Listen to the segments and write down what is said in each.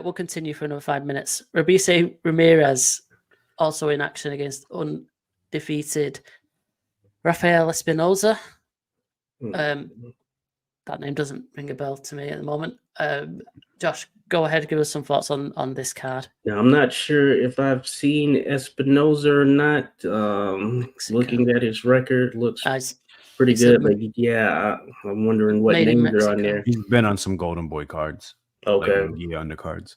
we'll continue for another 5 minutes. Robeisy Ramirez also in action against undefeated Rafael Espinosa. That name doesn't ring a bell to me at the moment. Josh, go ahead, give us some thoughts on this card. Now, I'm not sure if I've seen Espinosa or not. Looking at his record, looks pretty good. But yeah, I'm wondering what names are on there. He's been on some Golden Boy cards. Okay. Like undercards.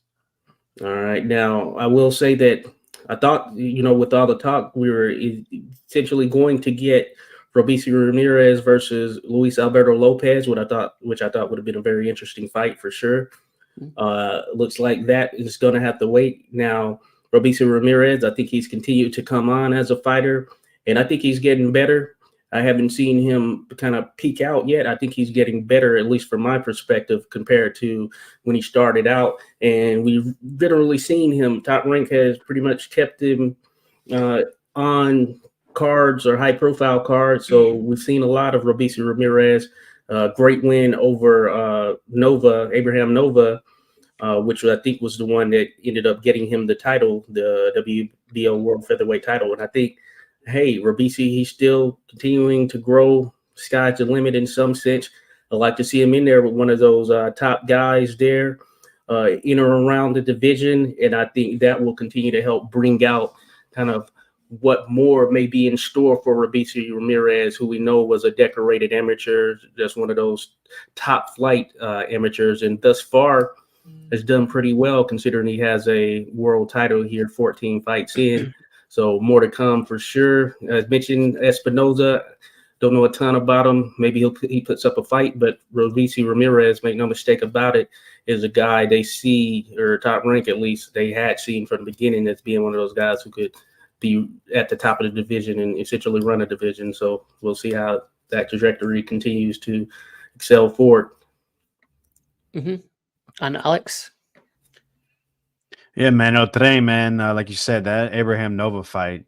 All right. Now, I will say that I thought, with all the talk, we were essentially going to get Robeisy Ramirez versus Luis Alberto Lopez, which I thought would have been a very interesting fight for sure. Looks like that is going to have to wait. Now, Robeisy Ramirez, I think he's continued to come on as a fighter, and I think he's getting better. I haven't seen him kind of peak out yet. I think he's getting better, at least from my perspective, compared to when he started out. And we've literally seen him. Top Rank has pretty much kept him on cards or high-profile cards. So we've seen a lot of Robeisy Ramirez. Great win over Abraham Nova, which I think was the one that ended up getting him the title, the WBO World Featherweight title. And I think, hey, Robeisy, he's still continuing to grow. Sky's the limit in some sense. I'd like to see him in there with one of those top guys there in or around the division. And I think that will continue to help bring out kind of what more may be in store for Robeisy Ramirez, who we know was a decorated amateur, just one of those top flight amateurs, and thus far has done pretty well considering he has a world title here, 14 fights in. So more to come for sure. As mentioned, Espinosa, don't know a ton about him. Maybe he puts up a fight, but Robeisy Ramirez, make no mistake about it, is a guy they see, or Top Rank at least, they had seen from the beginning as being one of those guys who could be at the top of the division and essentially run a division. So we'll see how that trajectory continues to excel forward. And Alex? Yeah, man, Otre, man, like you said, that Abraham Nova fight,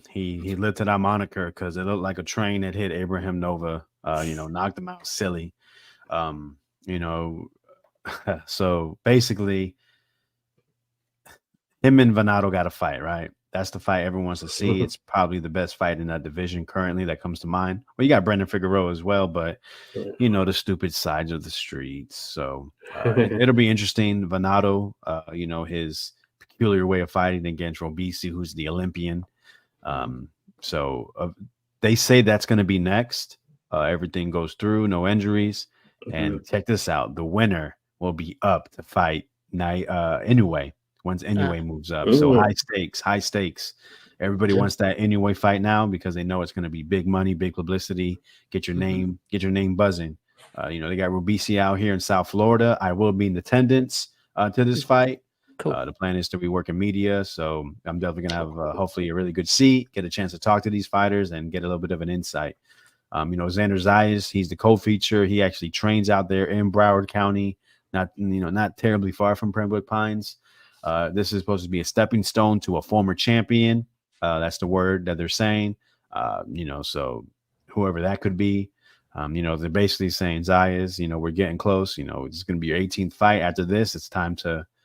he lifted our moniker because it looked like a train that hit Abraham Nova, knocked him out silly. So basically him and Venado got a fight, right? That's the fight everyone wants to see. It's probably the best fight in that division currently that comes to mind. Well, you got Brendan Figueroa as well, but the stupid sides of the streets. So it'll be interesting. Venado, his peculiar way of fighting against Robeisy, who's the Olympian. So they say that's going to be next. Everything goes through, no injuries. And check this out. The winner will be up to fight anyway. Once Inoue moves up. So high stakes. Everybody wants that Inoue fight now because they know it's going to be big money, big publicity. Get your name buzzing. They got Robeisy out here in South Florida. I will be in attendance to this fight. Cool. The plan is to be working media, so I'm definitely going to have hopefully a really good seat, get a chance to talk to these fighters and get a little bit of an insight. Xander Zayas, he's the co-feature. He actually trains out there in Broward County, not terribly far from Pembroke Pines. This is supposed to be a stepping stone to a former champion. That's the word that they're saying. So whoever that could be, they're basically saying Zayas, we're getting close. It's going to be your 18th fight. After this, it's time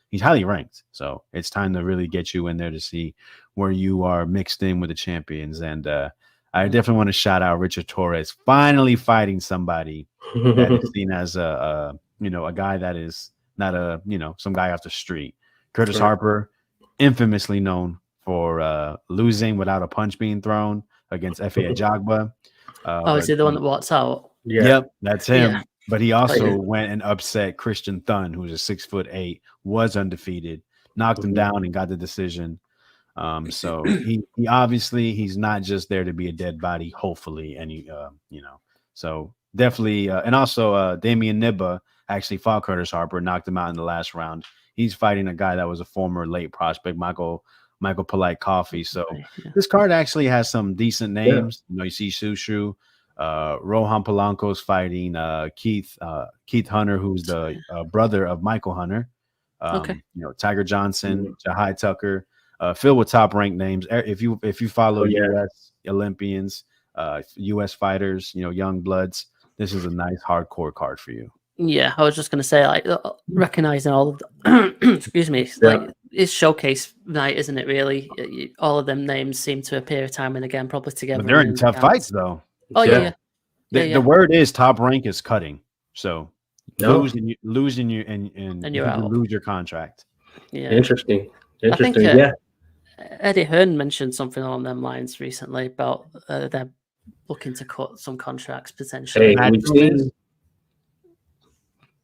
he's highly ranked. So it's time to really get you in there to see where you are mixed in with the champions. And I definitely want to shout out Richard Torres, finally fighting somebody that is seen as a guy that is not some guy off the street. Curtis Harper, infamously known for losing without a punch being thrown against Efe Ajagba. Is he the one that walks out? Yeah. Yep, that's him. Yeah. But he also went and upset Christian Thun, who's a 6'8", was undefeated, knocked him down and got the decision. So he obviously he's not just there to be a dead body, hopefully, and so definitely. And also Damian Nibba actually fought Curtis Harper, knocked him out in the last round. He's fighting a guy that was a former late prospect, Michael Polite Coffee. So this card actually has some decent names. You see Shushu, Rohan Polanco's fighting Keith Hunter, who's the brother of Michael Hunter. Tiger Johnson, Jahai Tucker, filled with top ranked names. If you follow U.S. Olympians, U.S. fighters, young bloods, this is a nice hardcore card for you. Yeah, I was just going to say, like, recognizing all of the, excuse me, like, it's showcase night, isn't it, really? All of them names seem to appear time and again, probably together. But they're in tough fights, though. Oh, yeah. The word is Top Rank is cutting. So lose and you you're out. lose your contract. Yeah. Interesting. I think, Yeah. Eddie Hearn mentioned something along them lines recently about them looking to cut some contracts potentially. Hey, we've seen.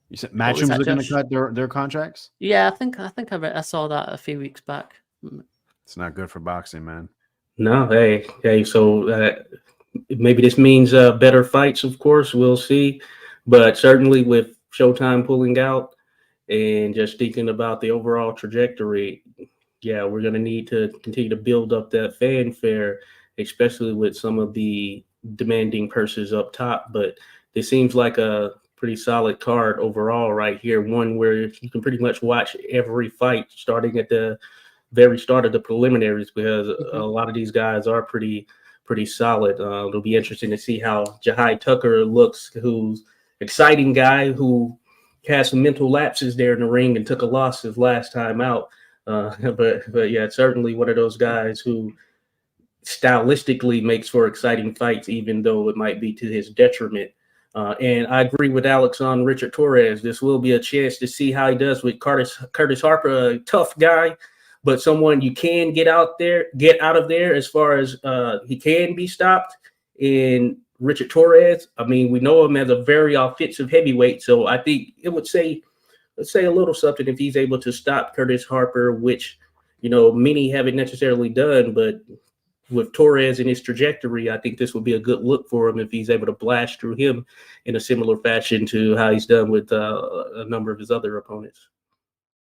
You said Matchroom's looking to cut their contracts? Yeah, I think I saw that a few weeks back. It's not good for boxing, man. No, hey. So maybe this means better fights. Of course, we'll see. But certainly with Showtime pulling out and just thinking about the overall trajectory, yeah, we're going to need to continue to build up that fanfare, especially with some of the demanding purses up top. But this seems like a pretty solid card overall right here. One where you can pretty much watch every fight starting at the very start of the preliminaries, because a lot of these guys are pretty solid. It'll be interesting to see how Jahai Tucker looks, who's exciting guy who had some mental lapses there in the ring and took a loss his last time out. But yeah, certainly one of those guys who stylistically makes for exciting fights, even though it might be to his detriment. And I agree with Alex on Richard Torres. This will be a chance to see how he does with Curtis Harper, a tough guy, but someone you can get out of there as far as he can be stopped. In Richard Torres, I mean, we know him as a very offensive heavyweight, so I think it would say, let's say, a little something if he's able to stop Curtis Harper, which, you know, many haven't necessarily done, but with Torres and his trajectory, I think this would be a good look for him if he's able to blast through him in a similar fashion to how he's done with a number of his other opponents.